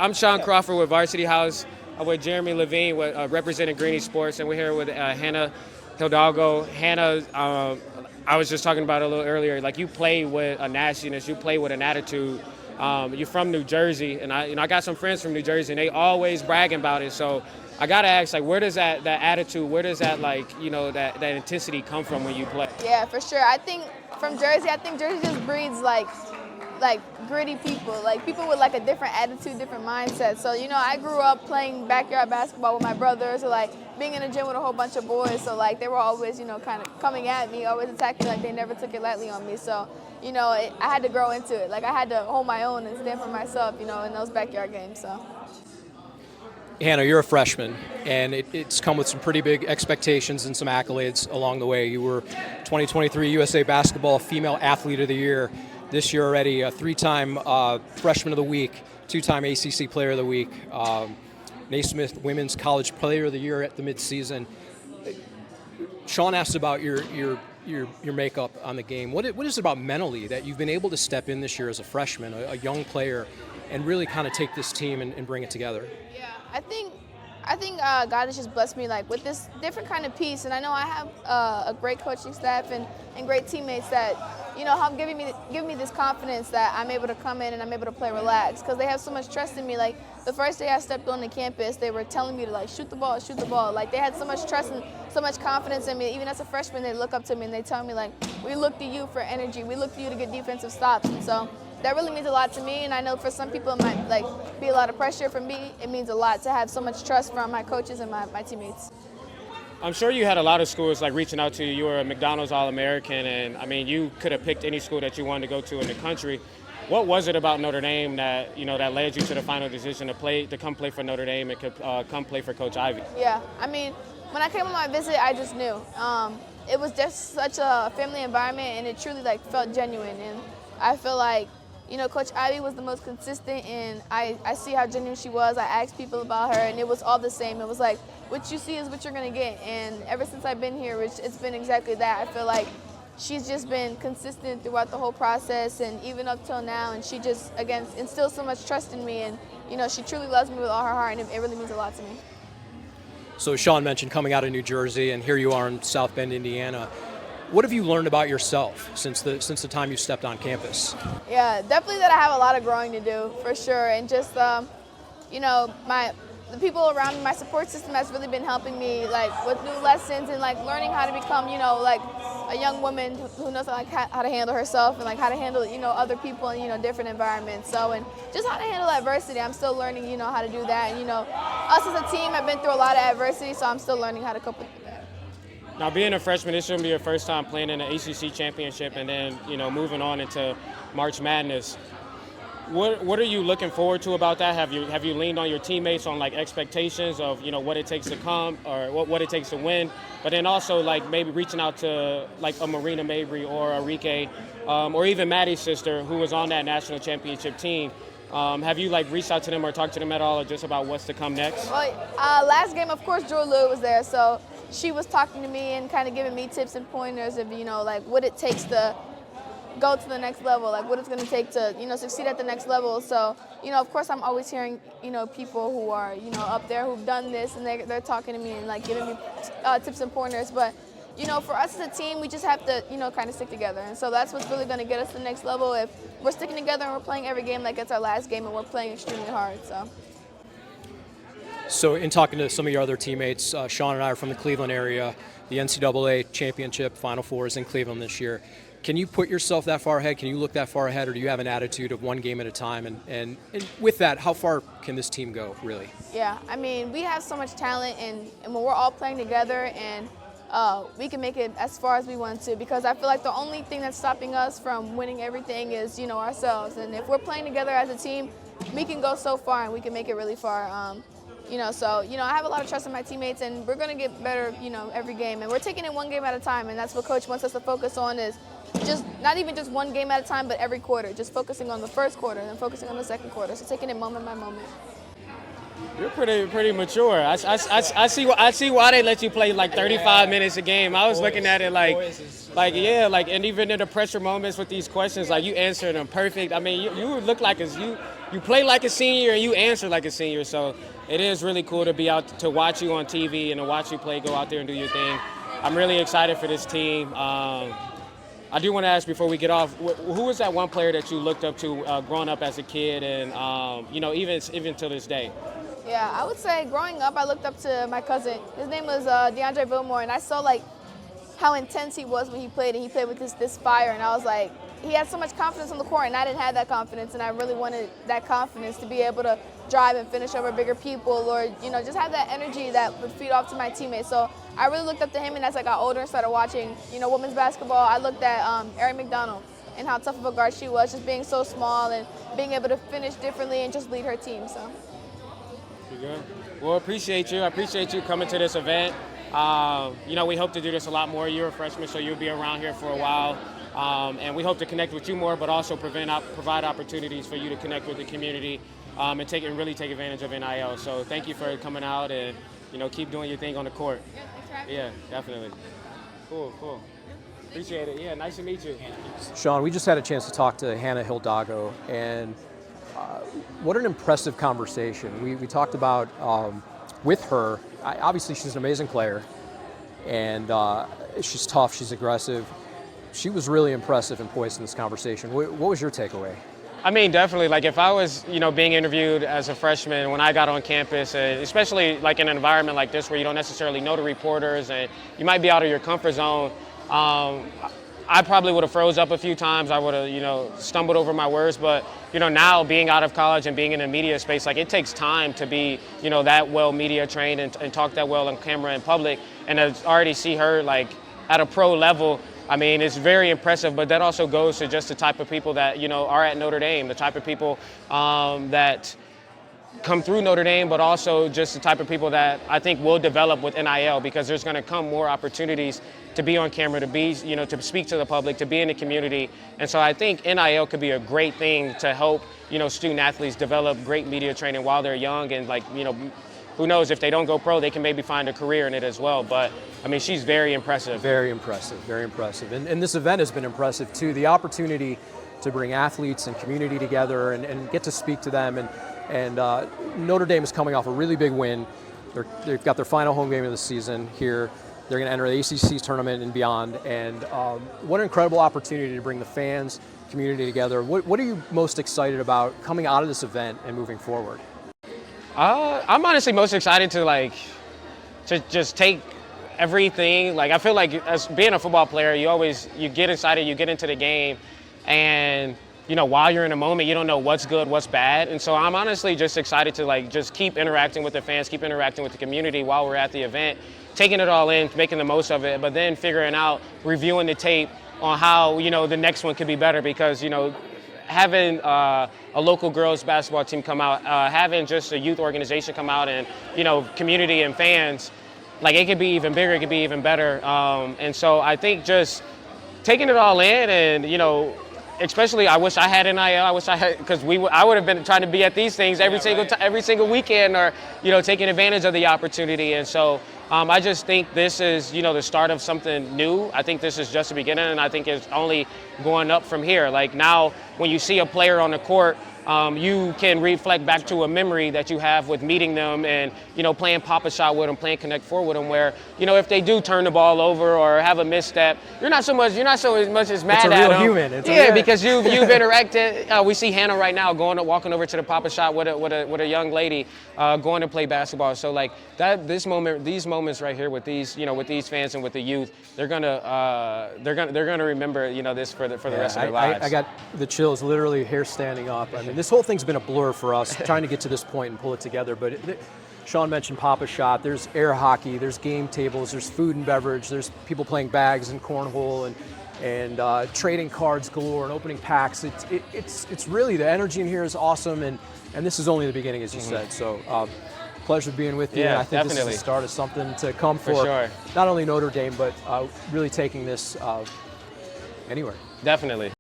I'm Shaun Crawford with Varsity House. I'm with Jeremy Levine, representing Greenie Sports, and we're here with Hannah Hidalgo. Hannah, I was just talking about it a little earlier. Like, you play with a nastiness, you play with an attitude. You're from New Jersey, and I got some friends from New Jersey, and they always bragging about it. So I gotta ask, like, where does that attitude, where does that, like, that intensity come from when you play? Yeah, for sure. I think from Jersey, Jersey just breeds like gritty people, like people with like a different attitude, different mindset. So, I grew up playing backyard basketball with my brothers, or like being in the gym with a whole bunch of boys. So like they were always, kind of coming at me, always attacking me, like they never took it lightly on me. So, I had to grow into it. Like I had to hold my own and stand for myself, in those backyard games. So. Hannah, you're a freshman, and it's come with some pretty big expectations and some accolades along the way. You were 2023 USA Basketball Female Athlete of the Year. This year already, a three-time Freshman of the Week, two-time ACC Player of the Week, Naismith Women's College Player of the Year at the midseason. Shaun asked about your makeup on the game. What is it about mentally that you've been able to step in this year as a freshman, a young player, and really kind of take this team and bring it together? Yeah, I think God has just blessed me like with this different kind of piece, and I know I have a great coaching staff and great teammates that have given me this confidence that I'm able to come in and I'm able to play relaxed, because they have so much trust in me. Like the first day I stepped on the campus, they were telling me to like shoot the ball. Like they had so much trust and so much confidence in me. Even as a freshman, they look up to me and they tell me like, we look to you for energy, we look to you to get defensive stops. And so that really means a lot to me, and I know for some people it might like be a lot of pressure. For me, it means a lot to have so much trust from my coaches and my teammates. I'm sure you had a lot of schools like reaching out to you. You were a McDonald's All-American, and I mean, you could have picked any school that you wanted to go to in the country. What was it about Notre Dame that that led you to the final decision to come play for Notre Dame and come play for Coach Ivey? Yeah, I mean, when I came on my visit, I just knew it was just such a family environment, and it truly like felt genuine. And I feel like Coach Ivey was the most consistent, and I see how genuine she was. I asked people about her, and it was all the same. It was like, what you see is what you're going to get. And ever since I've been here, it's been exactly that. I feel like she's just been consistent throughout the whole process, and even up till now. And she just, again, instills so much trust in me. And, she truly loves me with all her heart, and it really means a lot to me. So Shaun mentioned coming out of New Jersey, and here you are in South Bend, Indiana. What have you learned about yourself since the time you stepped on campus? Yeah, definitely that I have a lot of growing to do, for sure. And just, the people around me, my support system has really been helping me, like, with new lessons and, like, learning how to become, like, a young woman who knows, like, how to handle herself and, like, how to handle, other people in, different environments. So, and just how to handle adversity. I'm still learning, how to do that. And, us as a team have been through a lot of adversity, so I'm still learning how to cope with that. Now, being a freshman, this shouldn't be your first time playing in the ACC championship, and then moving on into March Madness. What are you looking forward to about that? Have you leaned on your teammates on like expectations of what it takes to come, or what it takes to win? But then also like maybe reaching out to like a Marina Mabry or a Rike, or even Maddie's sister who was on that national championship team. Have you like reached out to them or talked to them at all, or just about what's to come next? Well, last game, of course, Drew Lou was there, so she was talking to me and kind of giving me tips and pointers of like what it takes to go to the next level, like what it's going to take to succeed at the next level. So of course I'm always hearing people who are up there who've done this, and they're talking to me and like giving me tips and pointers. But for us as a team, we just have to kind of stick together, and so that's what's really going to get us to the next level. If we're sticking together and we're playing every game like it's our last game, and we're playing extremely hard. So in talking to some of your other teammates, Shaun and I are from the Cleveland area. The NCAA championship Final Four is in Cleveland this year. Can you put yourself that far ahead? Can you look that far ahead, or do you have an attitude of one game at a time? And with that, how far can this team go, really? Yeah, I mean, we have so much talent, and when we're all playing together, and we can make it as far as we want to, because I feel like the only thing that's stopping us from winning everything is, ourselves. And if we're playing together as a team, we can go so far, and we can make it really far. So I have a lot of trust in my teammates, and we're going to get better, every game. And we're taking it one game at a time, and that's what Coach wants us to focus on, is just not even just one game at a time, but every quarter, just focusing on the first quarter and focusing on the second quarter. So taking it moment by moment. You're pretty mature. I see why they let you play like 35 minutes a game. I was looking at it like and even in the pressure moments with these questions, like you answer them perfect. I mean, you look like you play like a senior and you answer like a senior. So it is really cool to be out to watch you on TV and to watch you play, go out there and do your thing. I'm really excited for this team. I do want to ask before we get off, who was that one player that you looked up to growing up as a kid and, even to this day? Yeah, I would say growing up, I looked up to my cousin. His name was DeAndre Villamore, and I saw like how intense he was when he played, and he played with this fire, and I was like, he had so much confidence on the court, and I didn't have that confidence, and I really wanted that confidence to be able to drive and finish over bigger people, or just have that energy that would feed off to my teammates. So I really looked up to him, and as I got older and started watching, women's basketball, I looked at Erin McDonald and how tough of a guard she was, just being so small and being able to finish differently and just lead her team. So. Good. Well, appreciate you. I appreciate you coming to this event. We hope to do this a lot more. You're a freshman, so you'll be around here for a while. And we hope to connect with you more, but also provide opportunities for you to connect with the community and really take advantage of NIL. So thank you for coming out and, keep doing your thing on the court. Yeah, thanks for having me. Yeah, definitely. Cool. Appreciate it. Yeah, nice to meet you. Shaun, we just had a chance to talk to Hannah Hidalgo, and what an impressive conversation. We talked about with her. Obviously, she's an amazing player, and she's tough, she's aggressive. She was really impressive and poised in this conversation. What was your takeaway? I mean, definitely. Like if I was, being interviewed as a freshman when I got on campus, especially like in an environment like this where you don't necessarily know the reporters and you might be out of your comfort zone, I probably would have froze up a few times. I would have, stumbled over my words. But, now being out of college and being in the media space, like it takes time to be, that well media trained and talk that well on camera in public. And to already see her like at a pro level, I mean, it's very impressive, but that also goes to just the type of people that, are at Notre Dame, the type of people that come through Notre Dame, but also just the type of people that I think will develop with NIL, because there's going to come more opportunities to be on camera, to be, to speak to the public, to be in the community. And so I think NIL could be a great thing to help, student athletes develop great media training while they're young, and like, who knows, if they don't go pro, they can maybe find a career in it as well. But, I mean, she's very impressive. Very impressive, very impressive. And this event has been impressive, too. The opportunity to bring athletes and community together and get to speak to them. And Notre Dame is coming off a really big win. They've got their final home game of the season here. They're going to enter the ACC tournament and beyond. And what an incredible opportunity to bring the fans, community together. What are you most excited about coming out of this event and moving forward? I'm honestly most excited to just take everything. Like I feel like as being a football player, you get excited, you get into the game, and while you're in a moment, you don't know what's good, what's bad. And so I'm honestly just excited to just keep interacting with the fans, keep interacting with the community while we're at the event, taking it all in, making the most of it, but then figuring out, reviewing the tape on how the next one could be better, because having a local girls basketball team come out, having just a youth organization come out, and community and fans, like it could be even bigger, it could be even better. And so I think just taking it all in, and especially I wish I had NIL. I wish I had, because I would have been trying to be at these things every single weekend, or taking advantage of the opportunity. And so I just think this is the start of something new. I think this is just the beginning, and I think it's only going up from here. Like now, when you see a player on the court, you can reflect back to a memory that you have with meeting them and playing pop-a shot with them, playing Connect Four with them, where if they do turn the ball over or have a misstep, you're not so much as mad at them. Human. Because you've interacted. We see Hannah right now walking over to the pop-a shot with a young lady going to play basketball. So like that, these moments right here with these with these fans and with the youth, they're gonna remember this for the rest of their lives. I got the chills, literally hair standing up. I mean, this whole thing's been a blur for us, trying to get to this point and pull it together. But Shaun mentioned Papa Shot. There's air hockey. There's game tables. There's food and beverage. There's people playing bags and cornhole and trading cards galore and opening packs. It's really, the energy in here is awesome, and this is only the beginning, as you said. So pleasure being with you. Yeah, and I think definitely. This is the start of something to come for sure. Not only Notre Dame, but really taking this anywhere. Definitely.